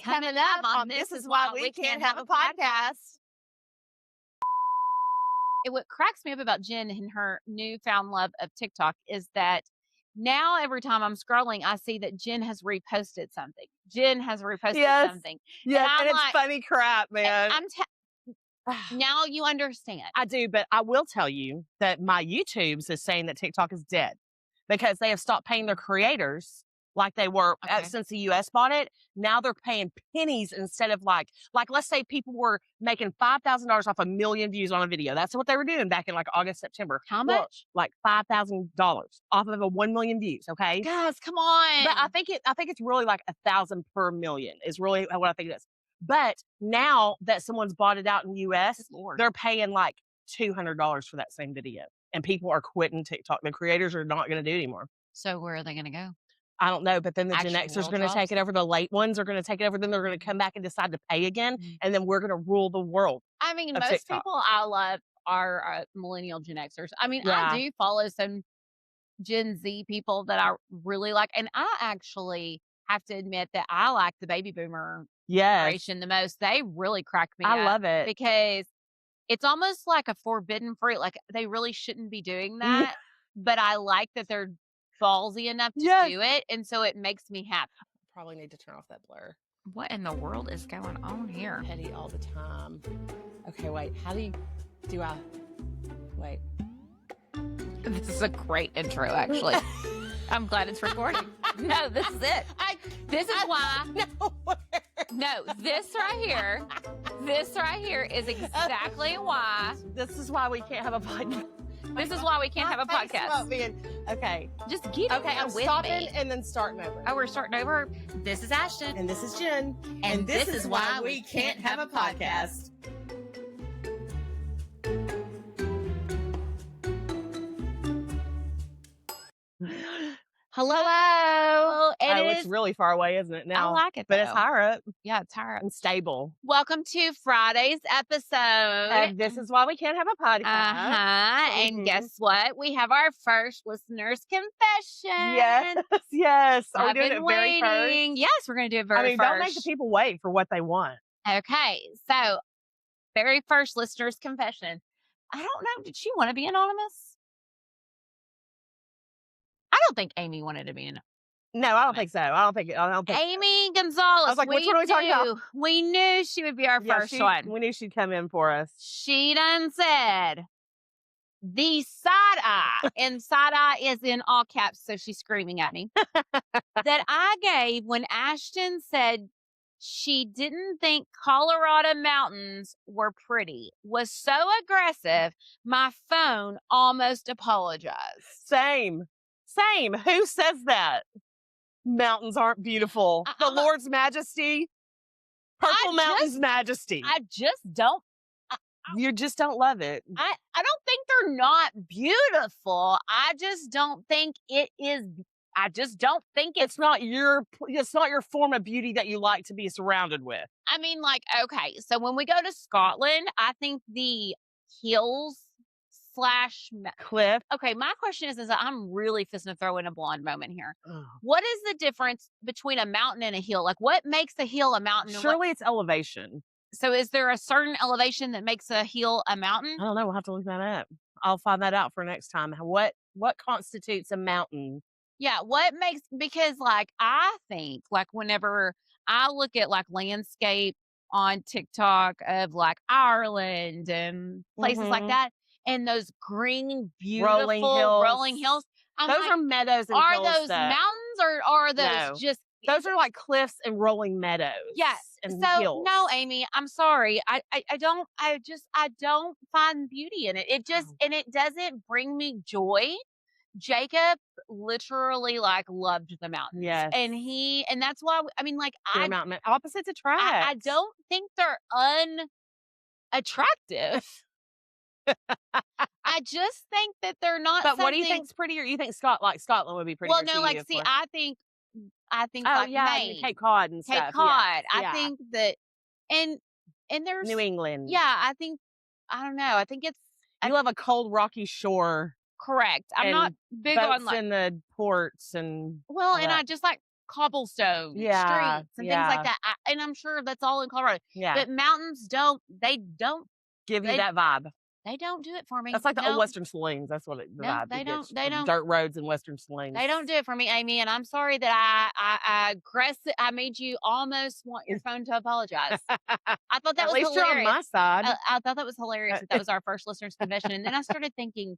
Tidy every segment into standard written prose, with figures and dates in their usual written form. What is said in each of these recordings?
Coming up on This Is Why We Can't Have a Podcast. What cracks me up about Jen and her newfound love of TikTok is that now every time I'm scrolling, I see that Jen has reposted something. Something. Yes, and it's funny crap, man. Now you understand. I do, but I will tell you that my YouTubes is saying that TikTok is dead because they have stopped paying their creators like they were since the U.S. bought it. Now they're paying pennies instead of like let's say people were making $5,000 off 1 million views on a video. That's what they were doing back in like August, September. How much? Like $5,000 off of a 1 million views. Okay, guys, come on. But I think it's really like 1,000 per million is really what I think it is. But now that someone's bought it out in the U.S., they're paying like $200 for that same video, and people are quitting TikTok. The creators are not going to do it anymore. So where are they going to go? I don't know, but then the Gen Xers are going to take it over. The late ones are going to take it over. Then they're going to come back and decide to pay again, and then we're going to rule the world. I mean, most people I love are millennial Gen Xers. I mean, I do follow some Gen Z people that I really like, and I actually have to admit that I like the baby boomer generation the most. They really crack me up. I love it because it's almost like a forbidden fruit. Like they really shouldn't be doing that, but I like that they're ballsy enough to do it, and so it makes me happy. Probably need to turn off that blur. What in the world is going on here? Petty all the time. Okay, wait. How do I wait? This is a great intro, actually. I'm glad it's recording. No, this is it. This is why. No, this right here is exactly why. This is why we can't have a podcast. This is why we can't have a podcast. Okay. Just get I'm stopping and then starting over. Oh, we're starting over. This is Ashten. And this is Jen. And this is why we can't have a podcast. Hello. It's really far away, isn't it now? I like it, but it's higher up. Yeah, it's higher up. And stable. Welcome to Friday's episode. This is why we can't have a podcast. And guess what? We have our first listener's confession. Yes. Are we doing it very first? Yes, we're going to do it very first. Don't make the people wait for what they want. Okay, so very first listener's confession. I don't know. Did she want to be anonymous? I don't think Amy wanted to be anonymous. No, I don't think so. I don't think. Amy Gonzalez. I was like, which one are we talking about? We knew she would be our first one. We knew she'd come in for us. She done said the side eye, and side eye is in all caps, so she's screaming at me, that I gave when Ashten said she didn't think Colorado mountains were pretty was so aggressive, my phone almost apologized. Same. Who says that? Mountains aren't beautiful. The Lord's majesty. Purple Mountain's majesty. I just don't. You just don't love it. I don't think they're not beautiful. I just don't think it is. I just don't think it's not your form of beauty that you like to be surrounded with. I mean, like, okay, so when we go to Scotland, I think the hills / cliff. Okay, my question is I'm really fisting to throw in a blonde moment here. What is the difference between a mountain and a hill? Like, what makes a hill a mountain? Surely it's elevation. So is there a certain elevation that makes a hill a mountain? I don't know. We'll have to look that up. I'll find that out for next time. What constitutes a mountain? Yeah, because like I think like whenever I look at like landscape on TikTok of like Ireland and places like that, and those green, beautiful rolling hills. Those are meadows and hills. Are those mountains or are those just... Those are like cliffs and rolling meadows. Yes. And so hills. no, Amy, I'm sorry. I don't find beauty in it. It just and it doesn't bring me joy. Jacob literally like loved the mountains. Yes. And that's why mountain opposites attract. I don't think they're unattractive. I just think that they're not. But what do you think's prettier? You think Scotland would be prettier? Well, no, like see, I think like Maine, Cape Cod and stuff. Cape Cod. I think that, and there's New England. Yeah, I don't know. I think it's you love a cold rocky shore. Correct. I'm not big on like in the ports and and I just like cobblestone Yeah, streets and things like yeah, that. And I'm sure that's all in Colorado. yeah. But mountains don't. Give you They that vibe. they don't do it for me. That's like the old No, Western saloons. That's what the no, vibe they you don't. get They from don't. dirt roads and Western saloons. They don't do it for me, Amy. And I'm sorry that I made you almost want your phone to apologize. I thought that At was least you're on hilarious. my side. I thought that was hilarious that was our first listener's confession. And then I started thinking,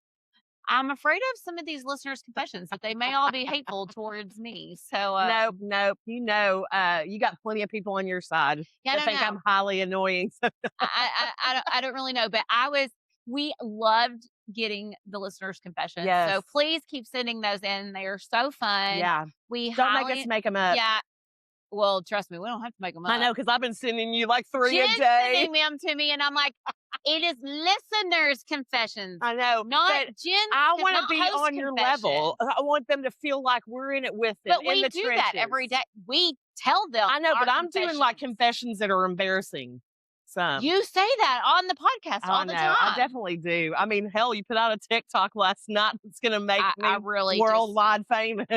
I'm afraid of some of these listeners' confessions that they may all be hateful towards me. So, Nope, nope. You got plenty of people on your side yeah, I that don't think know. I'm highly annoying. I don't really know, but we loved getting the listeners' confessions. Yes. So please keep sending those in. They are so fun. Yeah. We Don't make us make them up. yeah. Well, trust me, we don't have to make them up. I know, because I've been sending you like 3 a Jen's day. sending them to me, and I'm like, it is listeners' confessions. I know. Not Jen's. I want to not be host on your level. confessions. I want them to feel like we're in it with them. But in we the do trenches. that every day. We tell them. I know, our but I'm doing like confessions. confessions that are embarrassing. Some. You say that on the podcast all the time. I definitely do. I mean, hell, you put out a TikTok last night that's going to make me really worldwide famous.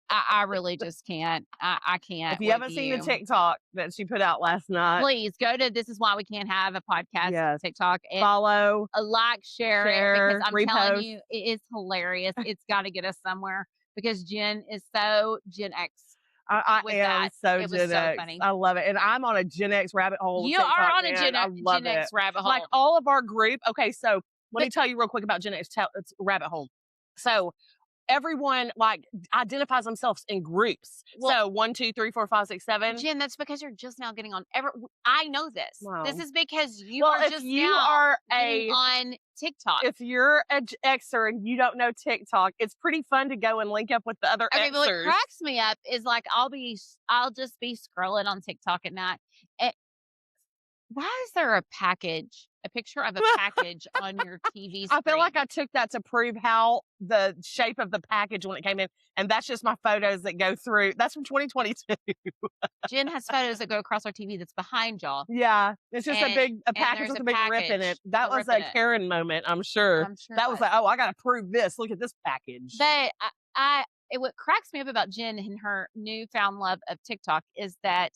I really just can't. I can't. If you haven't seen the TikTok that she put out last night, please go to This Is Why We Can't Have a Podcast TikTok and follow, share it, because I'm telling repost. you, it is hilarious. It's got to get us somewhere because Jen is so Gen X. I am so it Gen was so X. funny. I love it. And I'm on a Gen X rabbit hole. You TikTok, are on man. a Gen X rabbit hole. Like all of our group. Okay, so let me tell you real quick about Gen X rabbit hole. So everyone like identifies themselves in groups. So 1, 2, 3, 4, 5, 6, 7. Jen, that's because you're just now getting on. I know this. Wow. This is because you are just you now are getting on TikTok. If you're an Xer and you don't know TikTok, it's pretty fun to go and link up with the other Xers. But what cracks me up is like I'll just be scrolling on TikTok at night. Why is there a picture of a package on your TV screen? I feel like I took that to prove how the shape of the package when it came in. And that's just my photos that go through. That's from 2022. Jen has photos that go across our TV that's behind y'all. Yeah. It's just a package with a big rip in it. That was a Karen moment, I'm sure. That was like, oh, I got to prove this. Look at this package. But what cracks me up about Jen and her newfound love of TikTok is that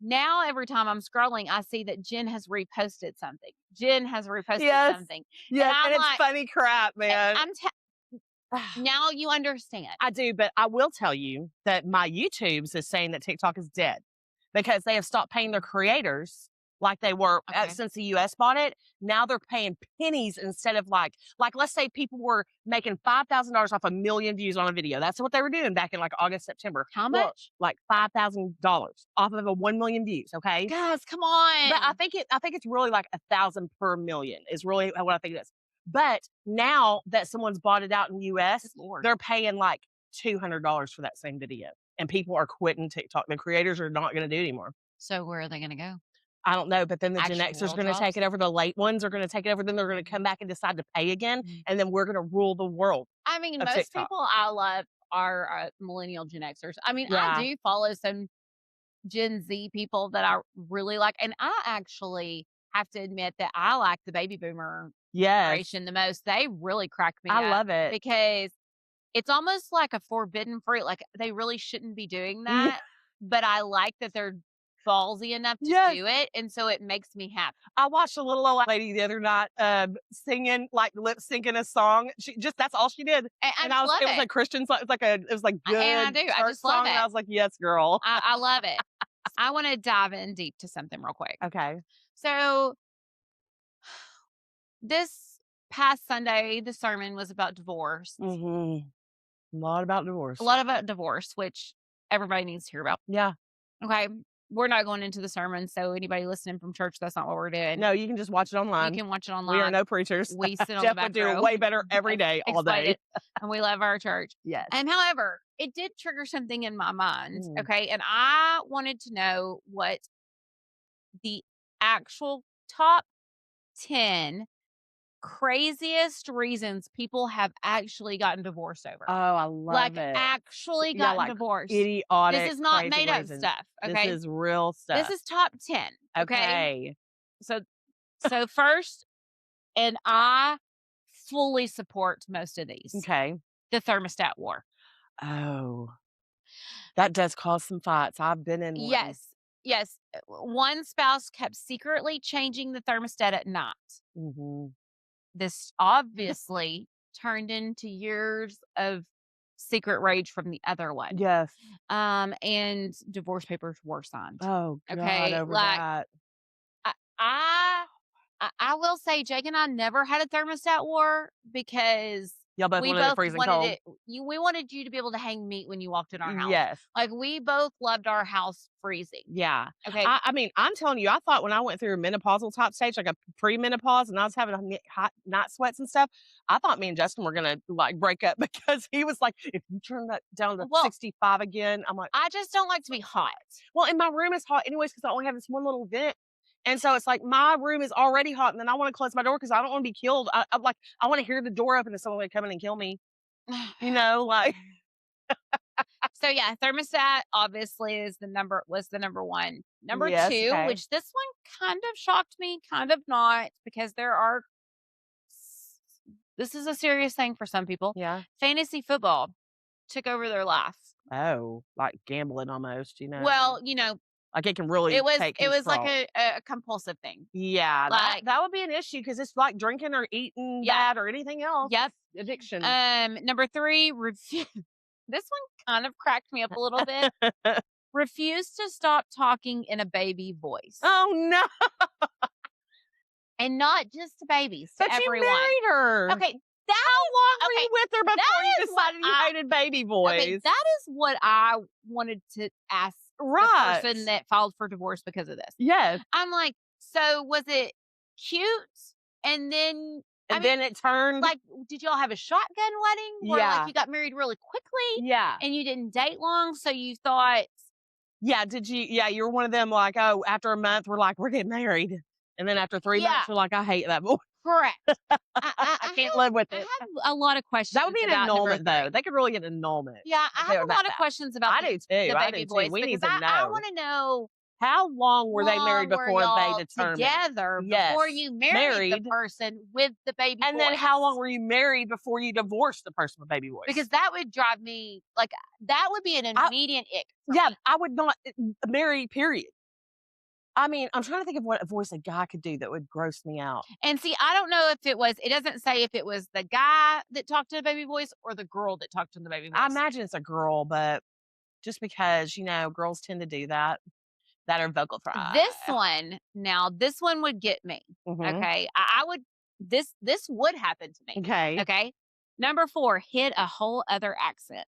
now every time I'm scrolling, I see that Jen has reposted something. Something. Yeah, and it's funny crap, man. Now you understand. I do, but I will tell you that my YouTubes is saying that TikTok is dead because they have stopped paying their creators like they were since the US bought it. Now they're paying pennies instead of like let's say people were making $5,000 off 1 million views on a video. That's what they were doing back in like August, September. How much? Well, like $5,000 off of 1 million views. Okay, guys, come on. But I think it's really like 1,000 per million is really what I think it is. But now that someone's bought it out in the US, they're paying like $200 for that same video, and people are quitting TikTok. The creators are not going to do it anymore. So where are they going to go? I don't know, but then the Gen Xers are going to take it over. The late ones are going to take it over. Then they're going to come back and decide to pay again, and then we're going to rule the world. I mean, most people I love are millennial Gen Xers. I mean, I do follow some Gen Z people that I really like, and I actually have to admit that I like the baby boomer generation the most. They really crack me up. I love it because it's almost like a forbidden fruit. Like they really shouldn't be doing that, but I like that they're ballsy enough to do it, and so it makes me happy. I watched a little old lady the other night singing, like lip syncing a song. That's all she did. And it was a Christian song. It was like good. And I do. I just love it. And I was like, yes, girl. I love it. I want to dive in deep to something real quick. Okay. So this past Sunday, the sermon was about divorce. Mm-hmm. A lot about divorce, which everybody needs to hear about. Yeah. Okay. We're not going into the sermon, so anybody listening from church, that's not what we're doing. No, you can just watch it online. You can watch it online. We are no preachers. We sit on Jeff the back would do row. way better every day, all day. And we love our church. Yes. And however, it did trigger something in my mind. Okay. And I wanted to know what the actual top 10 craziest reasons people have actually gotten divorced over. Oh, I love it. Actually gotten divorced. Idiotic. This is not made up reasons. stuff. Okay. This is real stuff. This is top 10. Okay. So first, and I fully support most of these. Okay. The thermostat war. Oh. That does cause some fights. I've been in one. Yes. One spouse kept secretly changing the thermostat at night. Mhm. This obviously turned into years of secret rage from the other one. Yes. And divorce papers were signed. Oh, God, Okay, over like, that. I I I will say Jake and I never had a thermostat war because Y'all both we wanted it both freezing wanted cold? it we wanted you to be able to hang meat when you walked in our house. Yes. Like, we both loved our house freezing. Yeah. Okay. I mean, I'm telling you, I thought when I went through a menopausal type stage, like a pre-menopause, and I was having hot night sweats and stuff, I thought me and Justin were gonna like break up because he was like, "If you turn that down to Well, 65 again," I'm like, I just don't like to be hot. "Well, and my room is hot anyways because I only have this one little vent." And so it's like my room is already hot, and then I want to close my door because I don't want to be killed. I'm like, I want to hear the door open and someone would come in and kill me. You know, like. So yeah, thermostat obviously was the number one. Number Yes, two, okay. which this one kind of shocked me, kind of not, because this is a serious thing for some people. Yeah. Fantasy football took over their life. Oh, like gambling almost, you know. Well, Like it can really take it was like control. a compulsive thing. Yeah, Like, that would be an issue because it's like drinking or eating Yeah. bad or anything else. Yep. Addiction. Number three, this one kind of cracked me up a little bit. Refused to stop talking in a baby voice. Oh no! And not just to babies, to But you everyone. married her. Okay, How long were you with her before that you is what decided you hated baby boys? Okay, that is what I wanted to ask Right. the person that filed for divorce because of this. Yes. I'm like, so was it cute? And then then it turned like, did y'all have a shotgun wedding where Yeah. like you got married really quickly? Yeah. And you didn't date long, so you thought Yeah, you were one of them like, oh, after a month we're like, we're getting married. And then after 3 months you're like, I hate that boy. correct. I can't live with I it. have a lot of questions. That would be an about number annulment though. three. They could really get an annulment. Yeah, I have a lot of questions about I do too. the I baby do too. boys We need because to I know. want to know How long were they married long were before y'all they determined? together Yes. before you married the person with the baby And boys. then how long were you married before you divorced the person with baby boys? Because that would drive me like that would be an immediate ick. Yeah, I would not marry, period. I mean, I'm trying to think of what a voice a guy could do that would gross me out. And see, I don't know if it doesn't say if it was the guy that talked to the baby voice or the girl that talked to the baby voice. I imagine it's a girl, but just because, girls tend to do that are vocal fry. This one would get me. Mhm. Okay. I would this would happen to me. Okay. Okay. Number 4, hit a whole other accent.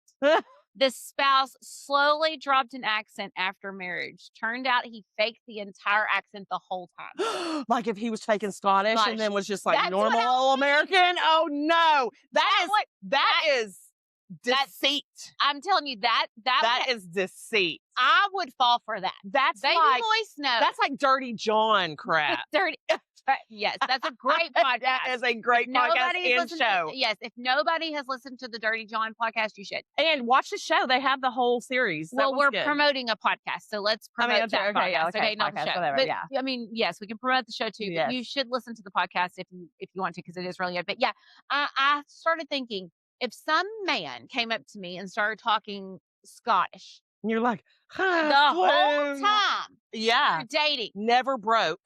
The spouse slowly dropped an accent after marriage. Turned out he faked the entire accent the whole time. Like if he was faking Scottish and then was just like That's normal what I old American. Oh no. That is deceit. I'm telling you that is deceit. I would fall for that. That's baby like voice. No, that's like Dirty John crap. dirty. Yes, that's a great podcast. That is a great podcast and show. Yes, if nobody has listened to the Dirty John podcast, you should. And watch the show. They have the whole series. Well, we're promoting a podcast, so let's promote that podcast. Okay, not the show. Whatever, but, yeah. I mean, yes, we can promote the show too. Yes. But you should listen to the podcast if you want to, because it is really good. But yeah, I started thinking if some man came up to me and started talking Scottish, and you're like, the whole time, yeah, you're dating, never broke.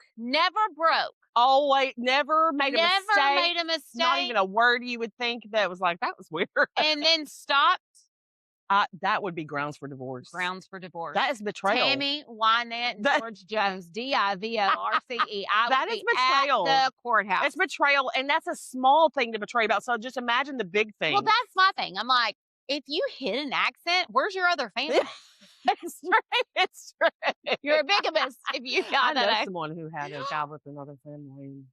Always, never made a mistake. Not even a word you would think that was like, that was weird. And then stopped. That would be grounds for divorce. That is betrayal. Tammy Wynette and George Jones, DIVORCE. That is betrayal. At the courthouse. It's betrayal, and that's a small thing to betray about. So just imagine the big thing. Well, that's my thing. I'm like, if you hit an accent, where's your other family? It's true. It's true. You're a bigamist if you got that. I know someone who had a job with another family.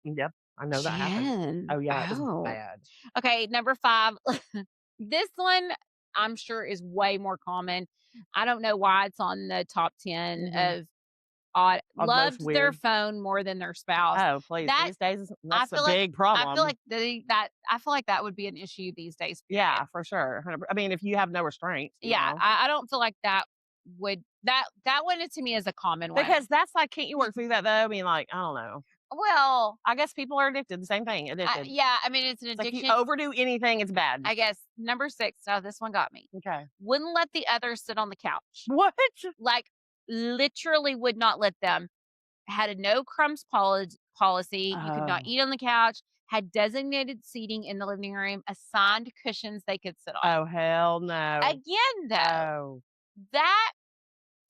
Yep, I know that happened. Oh yeah, it was bad. Okay, number 5. This one I'm sure is way more common. I don't know why it's on the top 10 of loved their phone more than their spouse. Oh, please. These days, that's a big problem. I feel like that would be an issue these days. Period. Yeah, for sure. I mean, if you have no restraint. Yeah, I don't feel like that would that one to me is a common one. Because that's like, can't you work through that though? I mean, like, I don't know. Well, I guess people are addicted. The same thing. Addicted. yeah, I mean, it's an It's like addiction. you overdo anything, it's bad. I guess number 6. Now this one got me. Okay. Wouldn't let the others sit on the couch. What? Like literally would not let them. Had a no crumbs policy. You could not Oh. eat on the couch. Had designated seating in the living room. Assigned cushions they could sit on. Oh, hell no. Again, though, Oh. that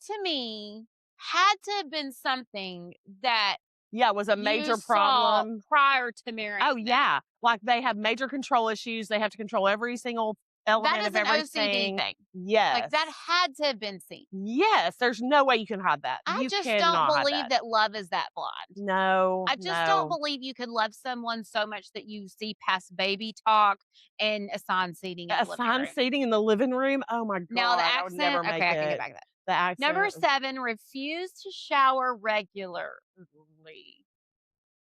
to me had to have been something that Yeah, it was a major you saw problem. prior to marrying Oh, them. yeah. Like, they have major control issues. They have to control every single That element is of an everything. OCD thing. Yes. Like, that had to have been seen. Yes, there's no way you can hide that. I You just don't cannot hide believe that love is that blind. No, I just don't no. believe you can love someone so much that you see past baby talk and assigned seating in the living Assigned room. seating in the living room? Oh my god, Now the I would never accent, make okay, I can it. get back to that. The accent. Number 7, refuse to shower regularly.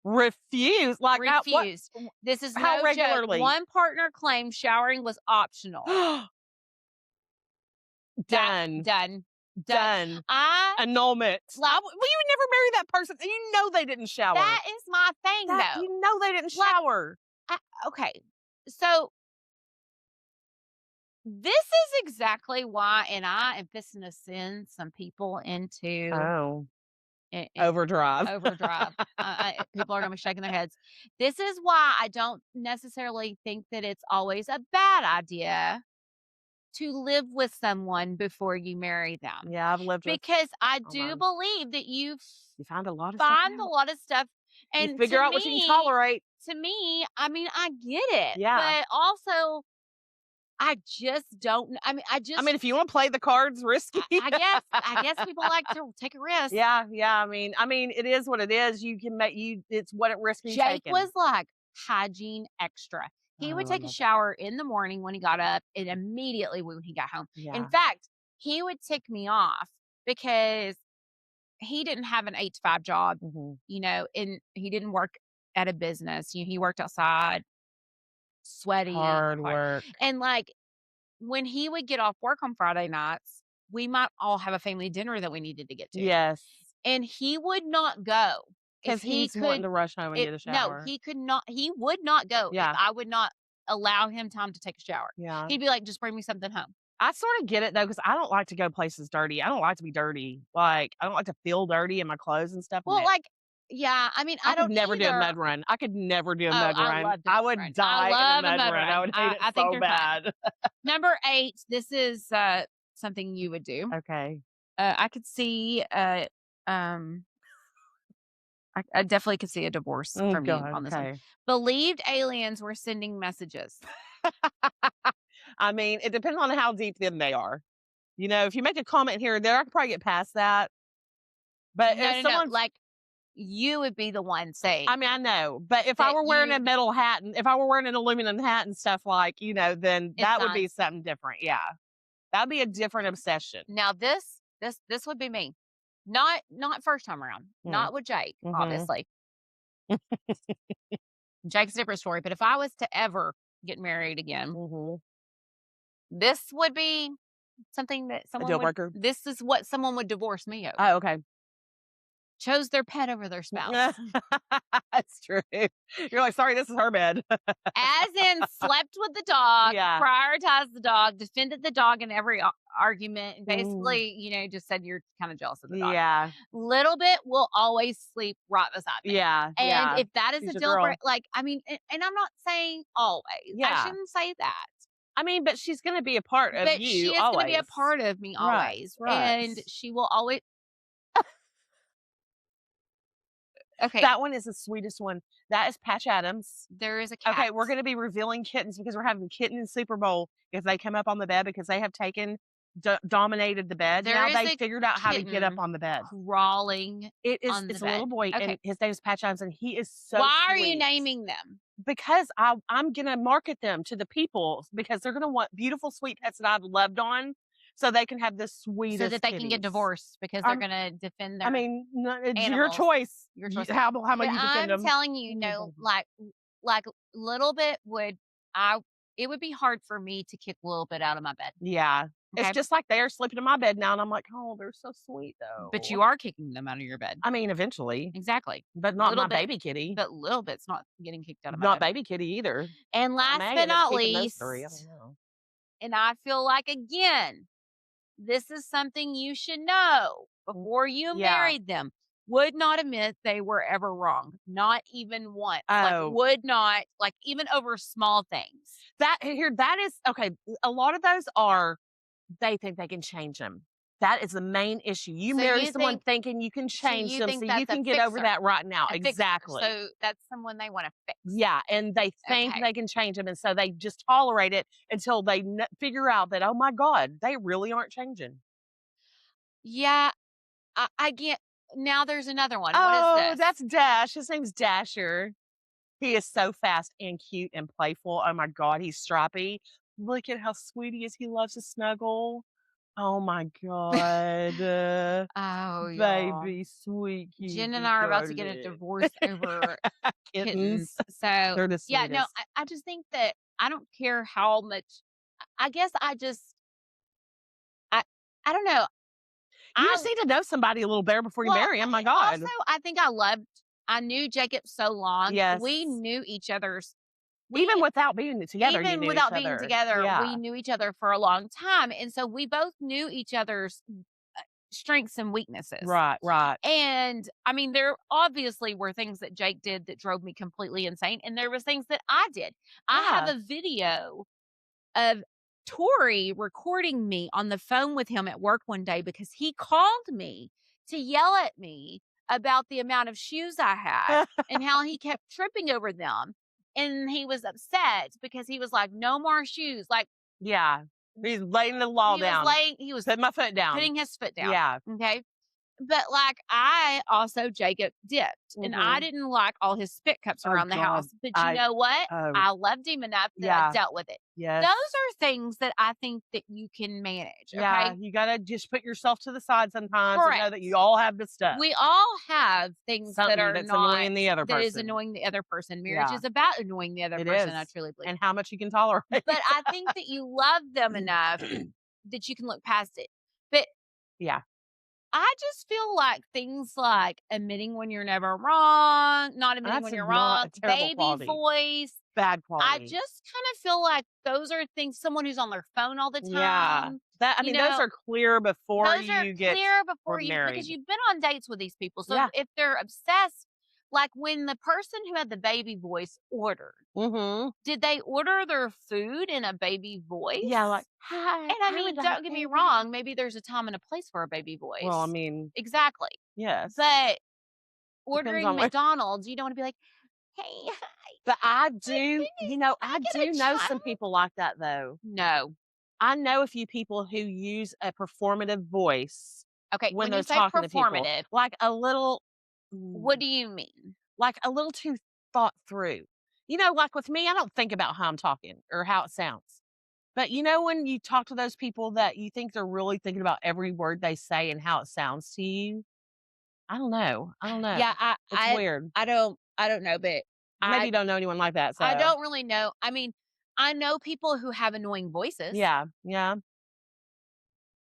Refuse? Like, what? Refuse. This is How no regularly? joke. One partner claimed showering was optional. Done. Done. Done. I Annulment. like Well, you would never marry that person. You know they didn't shower. that is my thing though. You know they didn't Like, shower. Okay. So this is exactly why, and I am fixing to send some people into Oh. in Overdrive. overdrive. People are going to be shaking their heads. This is why I don't necessarily think that it's always a bad idea to live with someone before you marry them. Yeah, I've lived with. Because I Oh, do man. believe that you find a lot of find stuff a out. lot of stuff. You And figure to out what you me, can tolerate. to me, I mean, I get it. Yeah. But also, I just don't. I mean, if you want to play the cards risky. I guess people like to take a risk. Yeah, yeah. I mean, it is what it is. You can make it's what it risks Jake taking. was like hygiene extra. He would take a shower in the morning when he got up and immediately when he got home. Yeah. In fact, he would tick me off because he didn't have an 8 to 5 job, and he didn't work at a business. He worked outside, sweaty, hard work. And like when he would get off work on Friday nights, we might all have a family dinner that we needed to get to. Yes. And he would not go. Because he's wanting to rush home and get a shower. No, he could not. He would not go if I would not allow him time to take a shower. Yeah. He'd be like, just bring me something home. I sort of get it though, because I don't like to go places dirty. I don't like to be dirty. Like, I don't like to feel dirty in my clothes and stuff. Well, yeah, I mean, I could don't never do a either. mud run. I could never do a mud run. love the I mud would run. die I in a mud run. I would hate I it think so they're fun. bad. Number 8, this is something you would do. Okay. I could see I definitely could see a divorce from you on this one. Believed aliens were sending messages. I mean, it depends on how deep in they are. If you make a comment here or there, I could probably get past that. But if someone like you would be the one saying. I mean, I know, but if I were wearing a metal hat and if I were wearing an aluminum hat and stuff then that would be something different. Yeah, that'd be a different obsession. Now this would be me. Not first time around. Not with Jake, obviously. Jake's a different story. But if I was to ever get married again, this would be something that someone a deal breaker. This is what someone would divorce me over. Oh, okay. Chose their pet over their spouse. That's true. You're like, sorry, this is her bed. As in, slept with the dog, Yeah. prioritized the dog, defended the dog in every argument, and basically, just said you're kind of jealous of the dog. Yeah. Little bit will always sleep right beside me. Yeah. And if that is She's a a deal girl. breaker, and I'm not saying always. Yeah. I shouldn't say that. I mean, but she's going to be a part of But you she is going to be a part of me always. Right. And she will always. Okay. That one is the sweetest one. That is Patch Adams. There is a cat. Okay, we're going to be revealing kittens because we're having kitten Super Bowl if they come up on the bed because they have dominated the bed. There now is they a figured out how to get up on the bed. Crawling. It's on the a bed. little boy, and his name is Patch Adams, and he is so Why are sweet. you naming them? Because I'm going to market them to the people because they're going to want beautiful, sweet pets that I've loved on. So they can have the sweetest so that they can get divorced because they're going to defend their it's your animals. choice. Your choice. How about you defend them? I'm telling you, like little bit it would be hard for me to kick a little bit out of my bed. Yeah. It's Okay. just like they're sleeping in my bed now, and I'm like, "Oh, they're so sweet, But though." you are kicking them out of your bed. I mean, eventually, Exactly. but not Little my bit, baby kitty. but little bit's not getting kicked out of my Not bed. baby kitty either. And I last may but end up not keeping those 3, I don't least, know. and I feel like, again, this is something you should know before you Yeah. married them. Would not admit they were ever wrong. Not even once. Like, Oh, would not, like, even over small things. that is okay, a lot of those are they think they can change them. That is the main issue. You So marry you someone think, thinking you can so change you them so think you that's a can get over fixer, that right now. a fixer. Exactly. So that's someone they want to fix. Yeah, and they think Okay. they can change them, and so they just tolerate it until they figure out that, "Oh my god, they really aren't changing." Yeah, I get. Now there's another one. What is Oh, this? that's Dash. His name's Dasher. He is so fast and cute and playful. Oh my god, he's stripy. Look at how sweet he is. He loves to snuggle. Oh my god. Oh, y'all. Baby, sweet, cute, Jen and I are about to get a darling. divorce over Kittens. kittens. So, They're the yeah, no, sweetest. I just think that I don't care how much. I guess I, I don't know. You I just need to know somebody a little better before you Well, marry him. My also, god. I think I knew Jacob so long. We Yes. knew each other's, we, Even without being together, you even knew each without being other. together, we Yeah. knew each other for a long time. And so we both knew each other's strengths and weaknesses. Right, right. And I mean, there obviously were things that Jake did that drove me completely insane. And there was things that I did. I have Yeah. a video of Tori recording me on the phone with him at work one day because he called me to yell at me about the amount of shoes I had and how he kept tripping over them. And he was upset because he was like, no more shoes. Like, Yeah. He's laying the law down. he was Put my foot down. putting his foot down. Yeah. Okay. But, like, I also Jacob dipped, and I Mhm. didn't like all his spit cups Oh around the god. house, but you know what? Oh, I loved him enough that I yeah. dealt with it. Those Yes. are things that I think that you can manage, Yeah, okay? you gotta just put yourself to the side sometimes and know that you Correct. all have the stuff. We all have things that Something are that's not annoying the other that is person. annoying the other person. Marriage Yeah, is about annoying the other it person, I is. truly believe. And how much you can tolerate. But I think that you love them enough that you can look past it. But Yeah, I just feel like things like admitting when you're never wrong, not admitting that's when you're not wrong, a terrible baby quality. voice. Bad I quality. just kind of feel like those are things, someone who's on their phone all the Yeah. time, That I you mean, those know, are clear before those are you get clear or before you, because married. you've been on dates with these people. So Yeah. if they're obsessed, like when the person who had the baby voice ordered, Mhm. did they order their food in a baby Yeah, like, voice? "Hi, And I I would mean, like don't get me baby." wrong, maybe there's a time and a place for a baby Well, I voice. mean, Exactly. yes. But Depends ordering on what McDonald's, you don't wanna be like, "Hey, hi, but I my do you goodness, know, can I I get do a know child?" some people like that, though. No. I know a few people who use a performative voice Okay, when when they're you say talking to people, performative, like a little what do you mean? like a little too thought through. You know, like with me, I don't think about how I'm talking or how it sounds. But you know, when you talk to those people that you think they're really thinking about every word they say and how it sounds to you, I don't know. I don't know. Yeah, It's weird. I don't know, but Maybe I you don't know anyone like that. I So don't really know. I mean, I know people who have annoying voices yeah, yeah.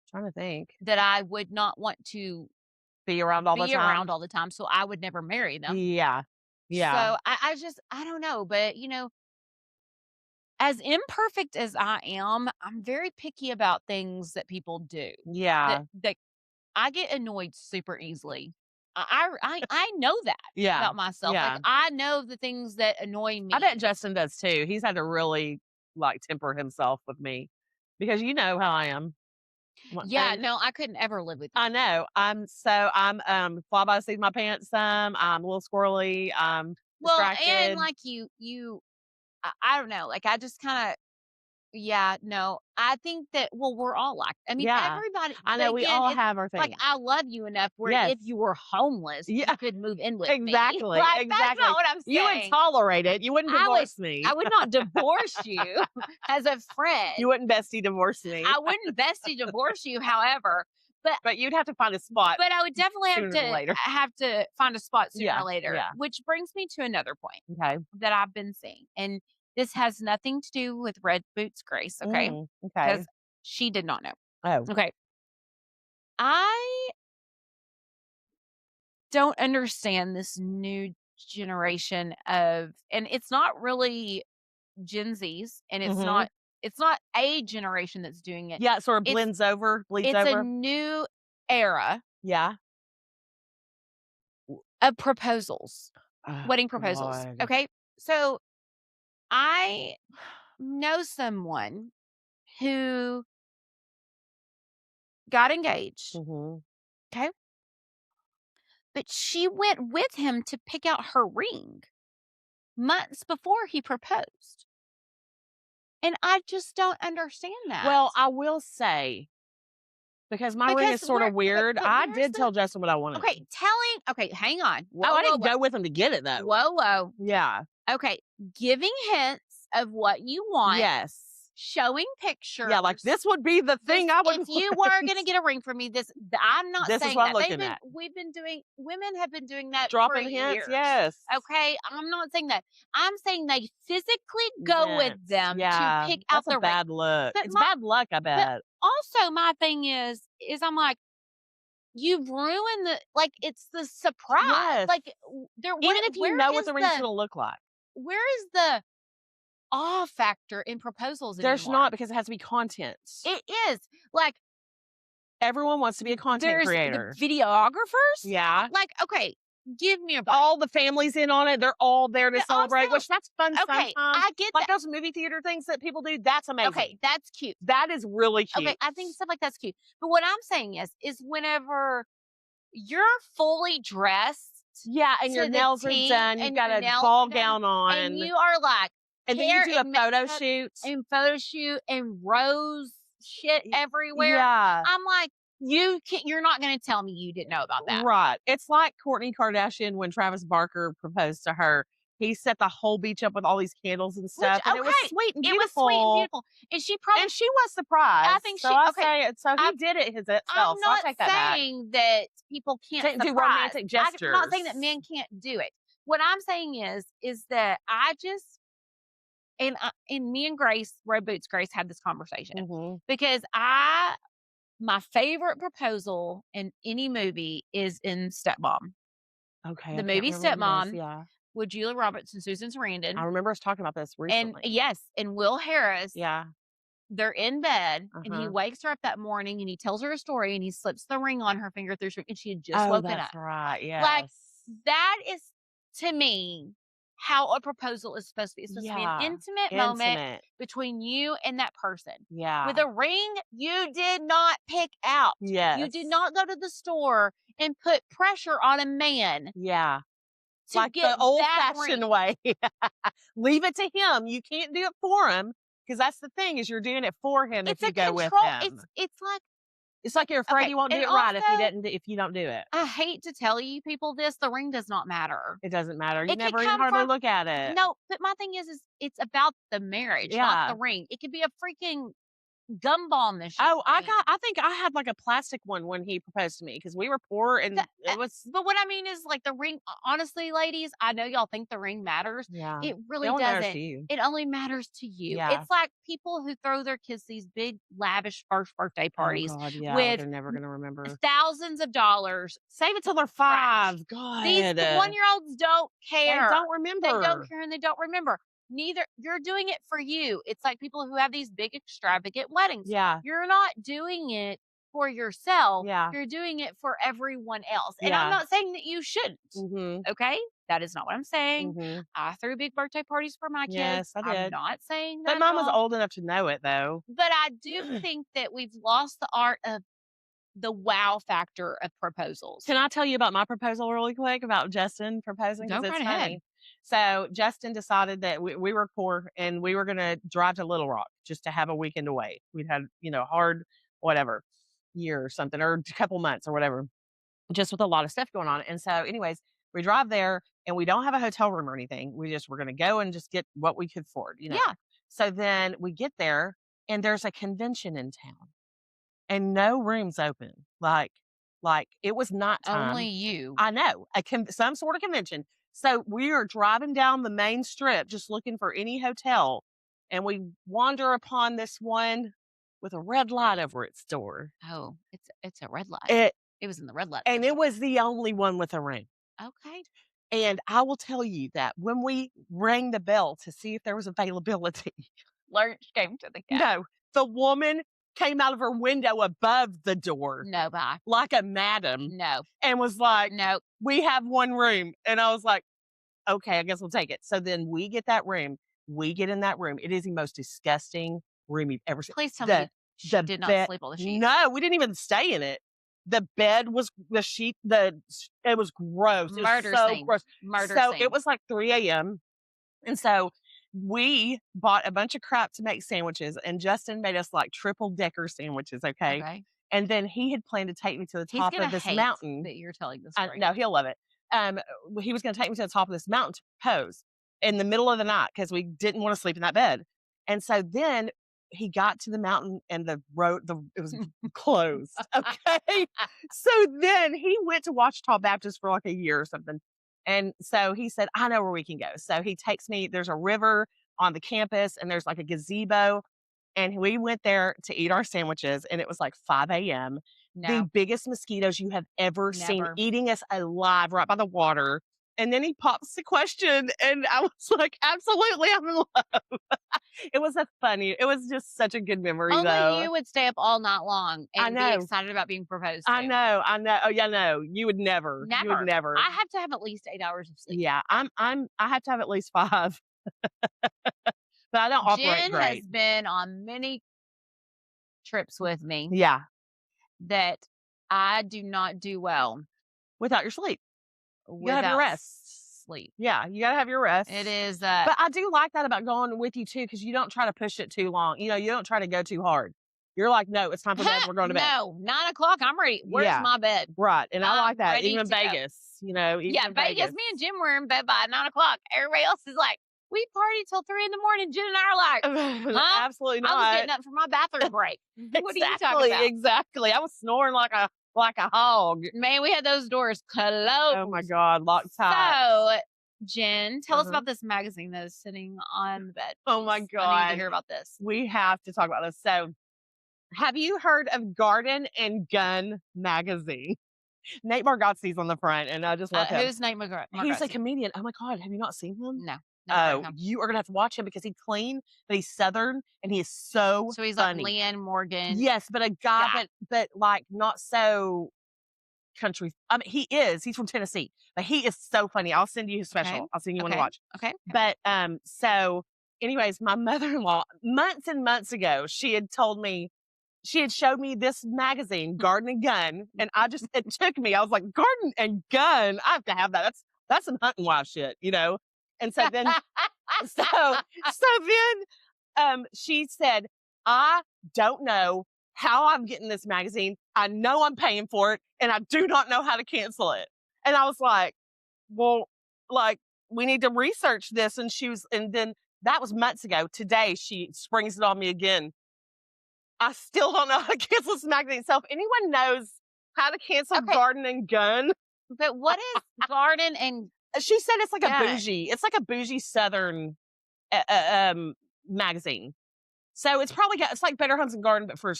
Trying to think. that I would not want to Be around all the be around time. all the time, so I would never marry them. Yeah. Yeah. So I don't know, but, as imperfect as I am, I'm very picky about things that people do that Yeah. I get annoyed super easily. I know that Yeah. about myself. Like, Yeah. I know the things that annoy I bet me. Justin does too. He's had to really, like, temper himself with me because you know how I am. Yeah, And no, I couldn't ever live with you. I know. Fly by the seat of my pants some. I'm a little squirrely. I'm Well, and distracted. like I don't know. Like, I just kind of, yeah, no, I think that, well, we're all like, I mean, Yeah. everybody, I but know we again, all it's have our like, things. I love you enough where Yes. if you were homeless, you Yeah. could move in with me. Exactly. Like, that's not Exactly. what I'm You would saying. tolerate it. You wouldn't I would divorce me. I would not divorce you as a friend. You wouldn't bestie divorce me. I wouldn't bestie divorce you, however, but But you'd have to find a spot I would definitely sooner than later. have to find a spot sooner Yeah. or later, Yeah. which brings me to another point Okay. that I've been seeing, and this has nothing to do with Red Boots Grace, okay? Okay. Because she did not know. Oh. Okay. I don't understand this new generation of, and it's not really Gen Zs, and Mhm. it's not a generation that's doing it. Yeah, it sort of It's bleeds it's a over. new era Yeah. of proposals, Oh, wedding proposals. God. Okay? So, I know someone who got engaged, Mhm. okay? But she went with him to pick out her ring months before he proposed. And I just don't understand that. Well, I will say, because my ring is Because sorta weird, but I where's did the tell Justin what I wanted. okay, hang on. Oh, Whoa, I whoa, didn't whoa. go with him to get it, though. Whoa, whoa. Yeah. Okay, giving hints of what you want, Yes. showing pictures. Yeah, like, this would be the thing I would If you were gonna get a ring from me, I'm not This is saying what I'm that. looking at. Women have been doing that for Dropping hints, years. yes. Okay, I'm not saying that. I'm saying they physically go with Hints, them to yeah. pick out That's a the ring. bad look. But It's my bad luck, I but bet. also my thing is I'm like, you've ruined it's the surprise. Yes. Like there Even if you know what the ring's gonna look like. where is the awe factor in proposals There's anymore? not, because it has to be content. It is. Like Everyone wants to be a content there's the creator. videographers. Yeah. Like, okay, give me a break. All the families in on it, they're all there to But celebrate, also, which that's fun sometimes. okay, I get Like that. those movie theater things that people do, that's amazing. Okay, that's cute. That is really cute. Okay, I think stuff like that's cute. But what I'm saying is whenever you're fully dressed Yeah, and to your the nails are T done, you've and got your a nails ball are done, gown on. and you are like And then you hair do a and photo makeup shoot. and photo shoot and rose shit everywhere. Yeah. I'm like, you're not gonna tell me you didn't know about that. Right. It's like Kourtney Kardashian when Travis Barker proposed to her. He set the whole beach up with all these candles and stuff, and it was sweet and It was beautiful. sweet and beautiful. And she probably And she was surprised. I think so she I okay. say it. So he did it himself. I'm So I not take that back. saying that people can't Can't do surprise. romantic gestures. I'm not saying that men can't do it. What I'm saying is that I just and me and Grace, Road Boots Grace, had this conversation Mhm. because my favorite proposal in any movie is in Stepmom. Okay, The I can't movie remember what it is. Stepmom Yeah, with Julia Roberts and Susan I Sarandon. remember us talking about this And recently. yes, and Will Harris. Yeah. They're in bed, and he Uh-huh. wakes her up that morning, and he tells her a story, and he slips the ring on her finger through, and she had just Oh, woken that's up. right. Like, Yes. that is, to me, how a proposal is supposed to be. It's supposed to be an Yeah. intimate moment Intimate. between you and that person. Yeah. With a ring you did not pick out. Yes. You did not go to the store and put pressure on a man Yeah. to Like get the that old-fashioned ring. way. Leave it to him. You can't do it for him, because that's the thing, is you're doing it for him if It's you a go with control. him. It's like, It's like you're afraid okay, he won't do and it right also, if you don't do it. I hate to tell you people this, the ring does not matter. It doesn't matter. You It could never even come hardly from look at it. no, but my thing is it's about the marriage, not Yeah. the ring. It could be a freaking gumball machine. Oh, I think I had like a plastic one when he proposed to me, because we were poor and it was. But what I mean is like the ring. Honestly, ladies, I know y'all think the ring matters. Yeah. It It really only matters doesn't. to you. It only matters to you. Yeah. It's like people who throw their kids these big, lavish first birthday Oh parties God, yeah. with They're never gonna remember. thousands of dollars. Save it till they're Trash. 5. God. These 1-year-olds don't They care. don't remember. They don't care and they don't remember. Neither you're doing it for you. It's like people who have these big extravagant weddings. Yeah. You're not doing it for yourself. Yeah. You're doing it for everyone else. And Yeah. I'm not saying that you shouldn't. Mhm. Okay? That is not what I'm saying. Mhm. I threw big birthday parties for my Yes, kids. I I'm did. not saying But that mom at was all. old enough to know it, though. But I do think that we've lost the art of the wow factor of proposals. Can I tell you about my proposal really quick about Justin proposing? Go Because it's right ahead. funny. So Justin decided that we were poor and we were going to drive to Little Rock just to have a weekend away. We'd had, hard, whatever, year or something, or a couple months or whatever, just with a lot of stuff going on. And so, anyways, we drive there and we don't have a hotel room or anything. We're going to go and just get what we could afford. Yeah. So then we get there and there's a convention in town and no rooms open. Like it was nighttime. Only you. I know, some sort of convention. So we are driving down the main strip just looking for any hotel, and we wander upon this one with a red light over its door. Oh, it's a red light. It It was in the red light and it district. was the only one with a room. Okay. And I will tell you that when we rang the bell to see if there was availability, Lurch came to the cat. no, the woman came out of her window above the door No, bye. like a madam No. and was like, No. "We have one room." And I was like, "Okay, I guess we'll take it." So then we get that room. We get in that room. It is the most disgusting room you've ever seen. Please tell me she The did not bed sleep on the sheets. No, we didn't even stay in it. The bed was the sheet it was gross. It was Murder so scene. gross. Murder So scene. it was like 3 AM. And so we bought a bunch of crap to make sandwiches, and Justin made us like triple decker sandwiches, okay? Okay. And then he had planned to take me to the He's top gonna of this hate mountain. that you're telling this story. No, he'll love it. He was going to take me to the top of this mountain to propose in the middle of the night because we didn't want to sleep in that bed. And so then he got to the mountain and it was closed. Okay. So then he went to Ouachita Baptist for like a year or something. And so he said, I know where we can go. So he takes me, there's a river on the campus and there's like a gazebo. And we went there to eat our sandwiches and it was like 5 AM. The No. biggest mosquitoes you have ever seen Never. eating us alive right by the water. And then he pops the question and I was like, absolutely, I'm in love. It was just such a good memory Only though. you would stay up all night long I and be know. excited about being proposed to. I know. Oh yeah, no. You would never. You would Never. never. I have to have at least 8 hours of sleep. Yeah, I have to have at least 5. But I don't operate Jen great. has been on many trips with me Yeah, that I do not do well without your sleep. You gotta have your without rest. sleep. Yeah, you gotta have your rest. It is But I do like that about going with you too, because you don't try to push it too long. You don't try to go too hard. You're like, no, it's time for bed. We're going to bed. No, 9:00. I'm ready. Where's Yeah. my bed? Right. And I I'm like that. ready Even to go. Vegas, even Yeah, in Vegas. Me and Jim were in bed by 9:00. Everybody else is like, we party till 3 in. Jen and I are like, huh? Absolutely I was not. getting up for my bathroom break. What are you talking about? Exactly. I was snoring like a hog. Man, we had those doors closed. Oh my God, locked tight. So, Jen, tell us about this magazine that is sitting on the bed. Oh my I need God. to hear about this. We have to talk about this. So, have you heard of Garden and Gun magazine? Nate Bargatze's on the front, and I just love him. Who's Nate McGrath? He's a comedian. Oh my God, have you not seen him? No. Oh, you are gonna have to watch him because he's clean, but he's Southern, and he is so he's funny. like Leanne Morgan. Yes, but a guy, but like not so country. I mean, he is. He's from Tennessee, but he is so funny. I'll send you his special. Okay. I'll send you one to watch. Okay. But so anyways, my mother-in-law months and months ago, she had showed me this magazine, Garden and Gun, and it took me. I was like, Garden and Gun, I have to have that. That's some hunting wife shit, And so then, she said, I don't know how I'm getting this magazine. I know I'm paying for it, and I do not know how to cancel it. And I was like, well, like, we need to research this. And then that was months ago. Today, she springs it on me again. I still don't know how to cancel this magazine. So if anyone knows how to cancel Garden and Gun. But what is Garden and She said it's like it's like a bougie Southern magazine. So it's like Better Homes and Garden, but for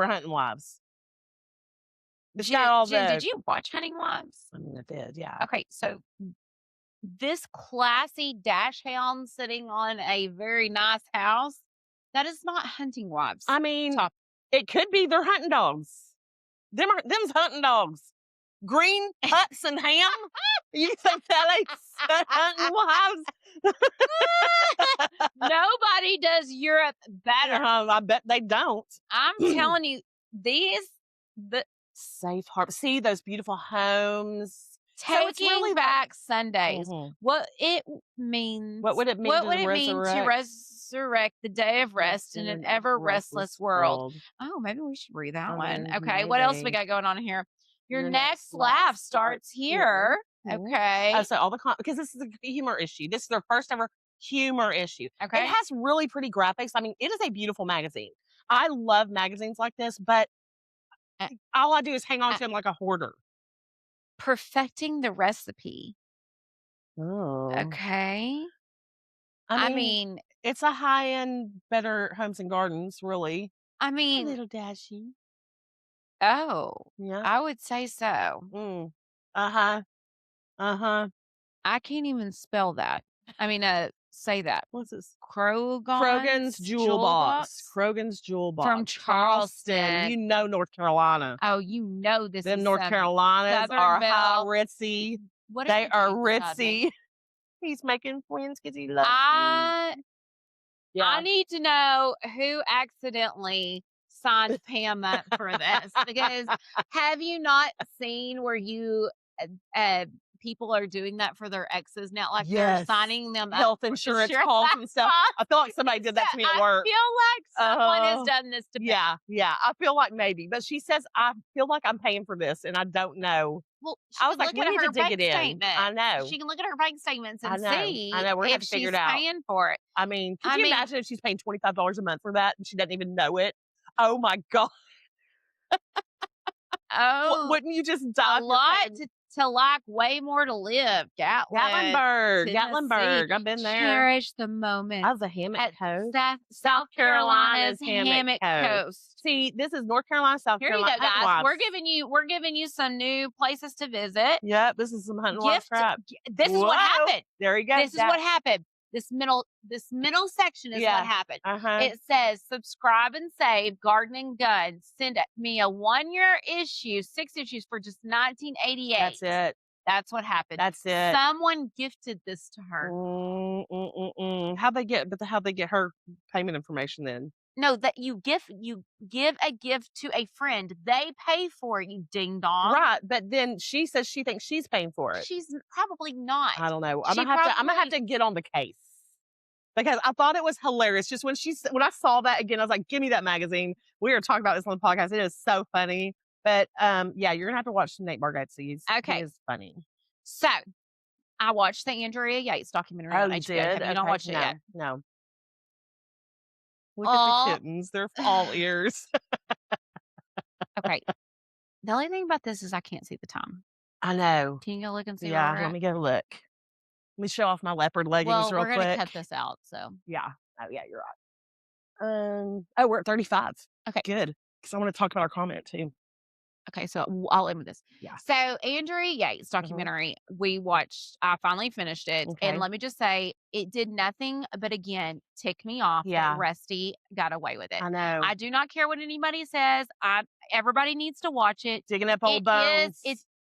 hunting wives. It's got all Jen, did you watch Hunting Wives? I mean, I did, yeah. Okay, so this classy dash hound sitting on a very nice house, that is not Hunting Wives. I mean, it could be. They're hunting dogs. Them's hunting dogs. Green huts and ham. You think that ain't hunting wives? Nobody does Europe better. I bet they don't. I'm telling you, the safe harbor. See those beautiful homes. Taking back Sundays. Mm-hmm. What it means. What would it mean? To resurrect the day of rest in an ever restless world? Oh, maybe we should read that one. Okay. Maybe. What else we got going on here? Your next laugh starts here. Mm-hmm. Okay. So all because this is a humor issue. This is their first ever humor issue. Okay. It has really pretty graphics. I mean, it is a beautiful magazine. I love magazines like this, but all I do is hang on to them like a hoarder. Perfecting the recipe. Oh. Okay. I mean, it's a high-end Better Homes and Gardens, really. I mean, little dashy. oh, Yeah. I would say so. Mm. Uh-huh. Uh-huh. I can't even spell that. I mean, say that. What's this? Krogan's Krogon's Jewel Box. Krogan's Jewel from Box. Charleston. You know North Carolina. Oh, you know this Them is North some Carolinas are Southern high Belle. ritzy. What is They the are G beside me? ritzy. He's making friends because he loves you. I Yeah. need to know who accidentally signed Pam up for this because have you not seen where you people are doing that for their exes now? Like they're Yes. signing them up Health for insurance insurance. calls and stuff. I feel like somebody did that to me at work. I feel like someone has Oh, done this to me. Yeah. I feel like maybe. But she says, I feel like I'm paying for this and I don't know. Well, she I was can like, look we at need to her dig bank it in. statements. I know. She can look at her bank statements and see I know. We're going to have if to figure she's it out. paying for it. I mean, could you imagine if she's paying $25 a month for that and she doesn't even know it? Oh my God. Oh, Wouldn't you just die? a lot to like, way more to live. Gatlinburg. Tennessee. I've been there. Cherish the moment. I was a hammock At coast. South Carolina's hammock coast. See, this is North Carolina, South Here Carolina. you go, guys. We're giving you some new places to visit. Yep, this is some hunting wives crap. This is what happened. There you go. This is what happened. This middle section is what happened. It says subscribe and save Gardening Guns. Send me a 1-year issue, 6 issues for just $19.88. That's it. That's what happened. That's it. Someone gifted this to her. How'd they get her payment information then? No, that you give a gift to a friend. They pay for it, you ding dong. Right, but then she says she thinks she's paying for it. She's probably not. I don't know. I'm gonna have to get on the case because I thought it was hilarious. Just when I saw that again, I was like, "Give me that magazine." We were talking about this on the podcast. It is so funny. But yeah, you're gonna have to watch some Nate Bargatze's. Okay, he is funny. So I watched the Andrea Yates documentary on HBO. You did? Have you not watched it yet? No. Look at the kittens. They're all ears. Okay. The only thing about this is I can't see the time. I know. Can you go look and see? Yeah, let me go look. Let me show off my leopard leggings real quick. We're gonna cut this out. So yeah. Oh yeah, you're right. We're at 35. Okay, good. Because I want to talk about our comment too. Okay, so I'll end with this. Yeah. So Andrea Yates documentary, we watched. I finally finished it, and let me just say, it did nothing but again tick me off. Yeah. That Rusty got away with it. I know. I do not care what anybody says. Everybody needs to watch it. Digging up old bones.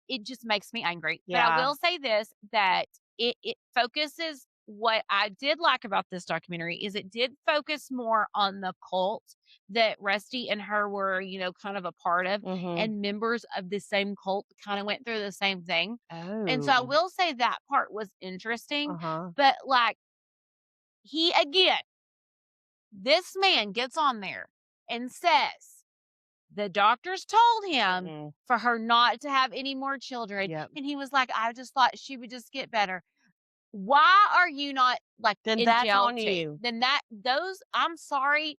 It just makes me angry. Yeah. But I will say this: that it focuses. What I did like about this documentary is it did focus more on the cult that Rusty and her were, kind of a part of, and members of the same cult kind of went through the same thing. And so I will say that part was interesting. But like, this man gets on there and says the doctors told him for her not to have any more children. Yep. And he was like, I just thought she would just get better. Why are you not then in that's jail on too? you? Then I'm sorry,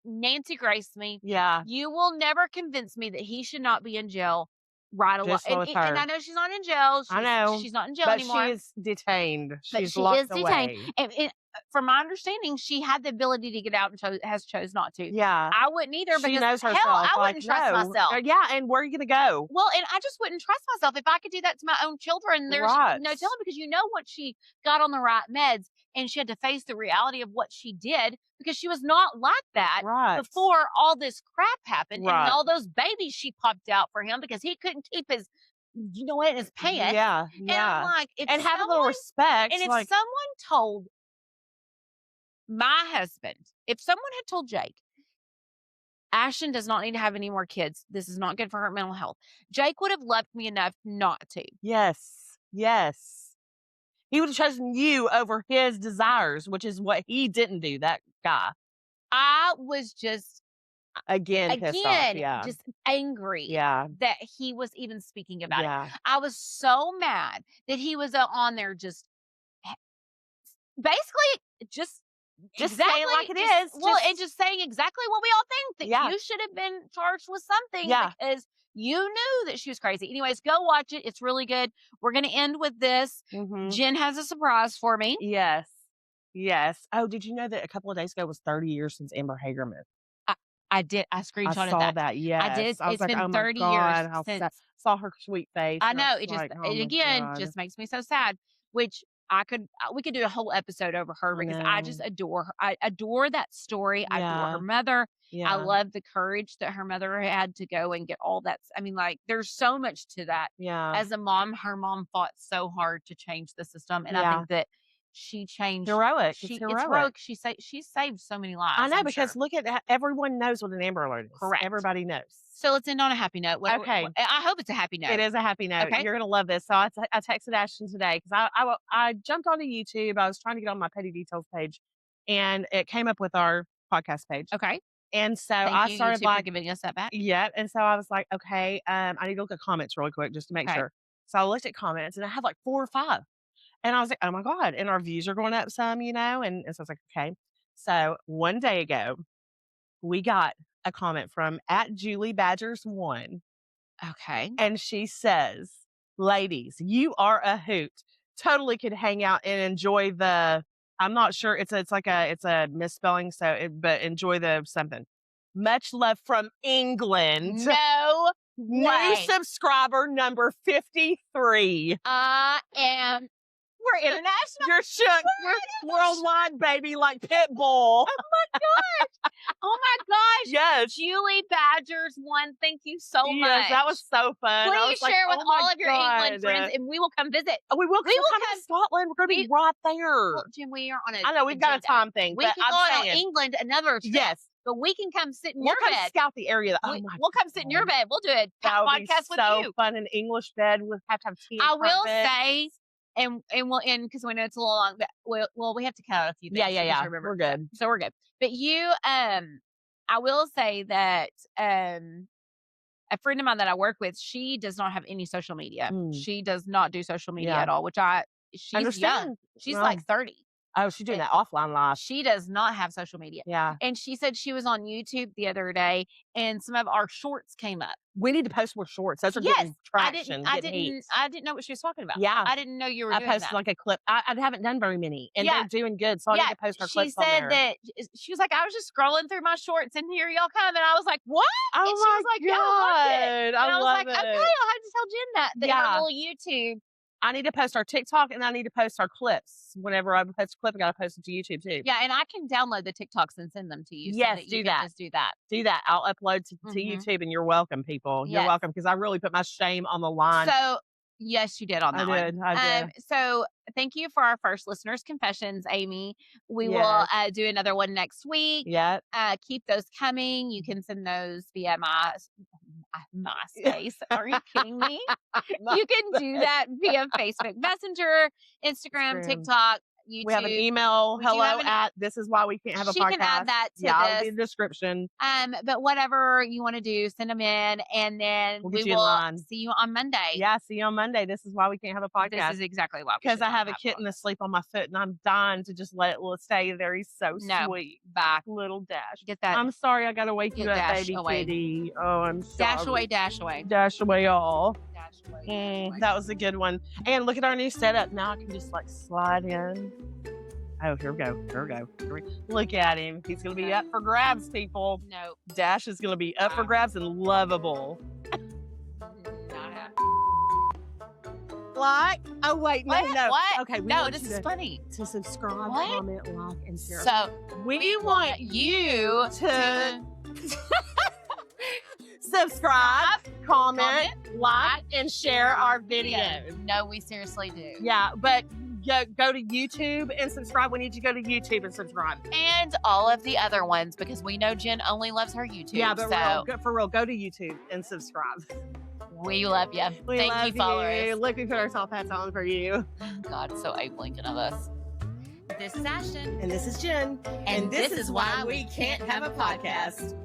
Nancy Grace me. Yeah. You will never convince me that he should not be in jail right along. And I know she's not in jail. I know. She's not in jail anymore. She is detained. She is detained. And from my understanding, she had the ability to get out and has chose not to. Yeah. I wouldn't either she because knows herself. Hell, I wouldn't trust myself. Yeah, and where are you going to go? Well, and I just wouldn't trust myself if I could do that to my own children. There's no telling because you know what she got on the right meds and she had to face the reality of what she did because she was not like that before all this crap happened and all those babies she popped out for him because he couldn't keep his in his pants. Yeah. And I'm like, and have a little respect. And if someone told my husband, if someone had told Jake, Ashten does not need to have any more kids. This is not good for her mental health. Jake would have loved me enough not to. Yes. He would have chosen you over his desires, which is what he didn't do, that guy. I was just Again pissed off. Yeah. Just angry that he was even speaking about it. I was so mad that he was on there just basically just exactly say it like it is. Well, and just saying exactly what we all think, that you should have been charged with something because you knew that she was crazy. Anyways, go watch it. It's really good. We're going to end with this. Jen has a surprise for me. Yes. Oh, did you know that a couple of days ago was 30 years since Amber Hagerman? I screenshotted that. that. Yes. I did. I was It's like, been oh my 30 God, years how since. sad. Saw her sweet face. I and know, was it just like, oh it my again God. just makes me so sad, which we could do a whole episode over her I because know. I just adore her. I adore that story. I adore Yeah. her mother. I Yeah. love the courage that her mother had to go and get all that. I mean, like, there's so much to that. Yeah. As a mom, her mom fought so hard to change the system, and I Yeah. think that she changed. Heroic. It's It's heroic. heroic. She saved so many lives. I know, I'm because sure. look at everyone knows what an Amber Alert is. Correct. Everybody knows. So let's end on a happy note. Okay. I hope it's a happy note. It is a happy note. Okay. You're going to love this. So I texted Ashton today because I jumped onto YouTube. I was trying to get on my Petty Details page, and it came up with our podcast page. Okay. And so Thank I you, started YouTube, like, for giving us that back. yeah. And so I was like, okay, I need to look at comments really quick just to make Okay. sure. So I looked at comments, and I had like 4 or 5. And I was like, oh my God. And our views are going up some, you know? And so I was like, okay. So one day ago, we got a comment from @JulieBadgers1. Okay. And she says, ladies, you are a hoot. Totally could hang out and enjoy the, I'm not sure. It's a misspelling. But enjoy the something. Much love from England. No New way. subscriber number 53. We're international. You're shook. We're worldwide, baby, like Pitbull. Oh my gosh. Yes. Julie Badgers 1. Thank you so much. Yes, that was so fun. I Please was like, share with oh my all of your God. England friends, and we will come visit. Oh, we will. We will come to Scotland. We're going to be right there. Well, Jim, we are on a. I know we've got a time thing, We but can I'm go on saying, England another trip. yes, But we can come sit in we'll your come bed. scout the area. We'll come sit in your bed. We'll do a That would podcast be with so you. fun. An English bed. We'll have to have tea. I will say, and we'll end because we know it's a little long. But we have to cut out a few things. Yeah. Remember. We're good. So we're good. But you, I will say that a friend of mine that I work with, she does not have any social media. She does not do social media at all, which she's understand. Young. She's like 30. Oh, she's doing that offline life. She does not have social media. Yeah. And she said she was on YouTube the other day and some of our shorts came up. We need to post more shorts. Those are getting traction. I didn't know what she was talking about. Yeah. I didn't know you were doing I posted that. like a clip. I haven't done very many, and they're doing good. So I need to post our clips on there. She said that she was like, I was just scrolling through my shorts and here y'all come. And I was like, what? Oh and she was like, yeah, I loved it. And I was like, okay, I'll have to tell Jen that her little YouTube. I need to post our TikTok and I need to post our clips. Whenever I post a clip, I got to post it to YouTube too. Yeah, and I can download the TikToks and send them to you. Yes, so do that. Just do that. Do that. I'll upload to YouTube, and you're welcome, people. You're welcome, because I really put my shame on the line. So, yes, you did on that one. I did. So, thank you for our first listeners' confessions, Amy. We will do another one next week. Yeah. Keep those coming. You can send those via MySpace. Are you kidding me? You can do that via Facebook Messenger, Instagram, TikTok, YouTube. We have an email, this is why we can't have a podcast. She can add that to it'll be in the description. But whatever you want to do, send them in, and then we will see you on Monday. Yeah, see you on Monday. This is why we can't have a podcast. This is exactly why. Because I have a kitten asleep on my foot, and I'm dying to just let it stay there. He's so sweet. Back. Little Dash. Get that. I'm sorry I got to wake you up, baby kitty. Oh, I'm sorry. Dash away, dash away. Dash away all. Dash away. That was a good one. And look at our new setup. Now I can just like slide in. Oh, here we go. Look at him. He's going to be up for grabs, people. No. Dash is going to be up for grabs and lovable. Like? Oh, wait. No. What? Okay. No, this is funny. To subscribe, comment, like, and share. So, we want you to subscribe, comment, like, and share our videos. No, we seriously do. Yeah, but go to YouTube and subscribe. We need you to go to YouTube and subscribe. And all of the other ones, because we know Jen only loves her YouTube. Yeah, but for real, go to YouTube and subscribe. We love you. Thank you, followers. Look, we put our top hats on for you. God, so Abe Lincoln of us. This is Ashten. And this is Jen. And this is why we can't have a podcast.